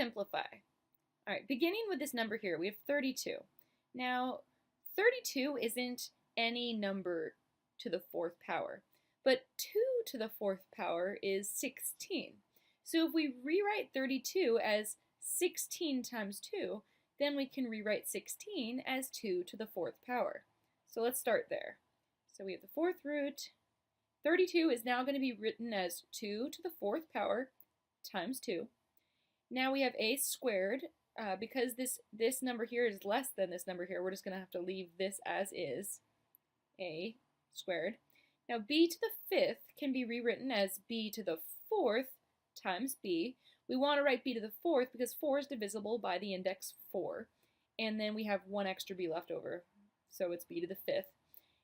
simplify. All right, beginning with this number here, we have 32. Now, 32 isn't any number to the fourth power, but 2 to the fourth power is 16. So if we rewrite 32 as 16 times 2, then we can rewrite 16 as 2 to the fourth power. So let's start there. So we have the fourth root. 32 is now going to be written as 2 to the fourth power times 2. Now we have a squared. Because this number here is less than this number here, we're just going to have to leave this as is, a squared. Now b to the fifth can be rewritten as b to the fourth times b. We want to write b to the fourth because 4 is divisible by the index 4. And then we have one extra b left over, so it's b to the fifth.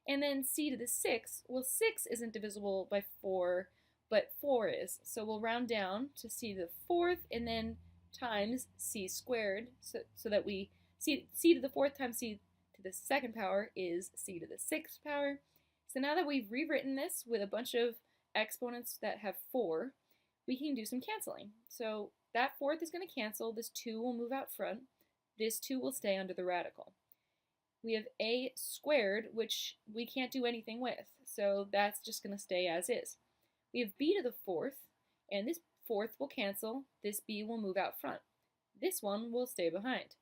And then c to the sixth, well 6 isn't divisible by 4, but 4 is. So we'll round down to c to the fourth and then times c squared, so that we c to the fourth times c to the second power is c to the sixth power. So now that we've rewritten this with a bunch of exponents that have 4, we can do some canceling. So that fourth is going to cancel, this 2 will move out front, this 2 will stay under the radical. We have a squared, which we can't do anything with, so that's just going to stay as is. We have b to the fourth, and this fourth will cancel, this b will move out front. This one will stay behind.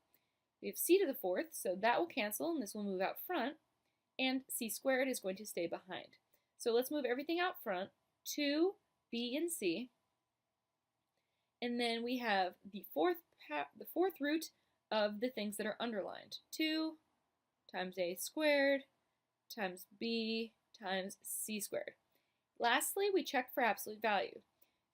We have c to the fourth, so that will cancel and this will move out front, and c squared is going to stay behind. So let's move everything out front, 2, b, and c, and then we have the fourth root of the things that are underlined. 2 times a squared times b times c squared. Lastly, we check for absolute value.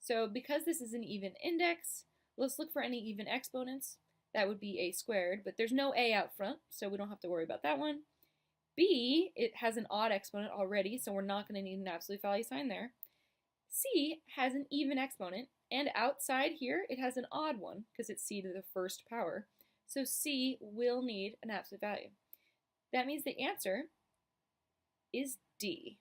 So because this is an even index, let's look for any even exponents. That would be a squared, but there's no a out front, so we don't have to worry about that one. B, it has an odd exponent already, so we're not going to need an absolute value sign there. C has an even exponent, and outside here it has an odd one because it's c to the first power. So C will need an absolute value. That means the answer is D.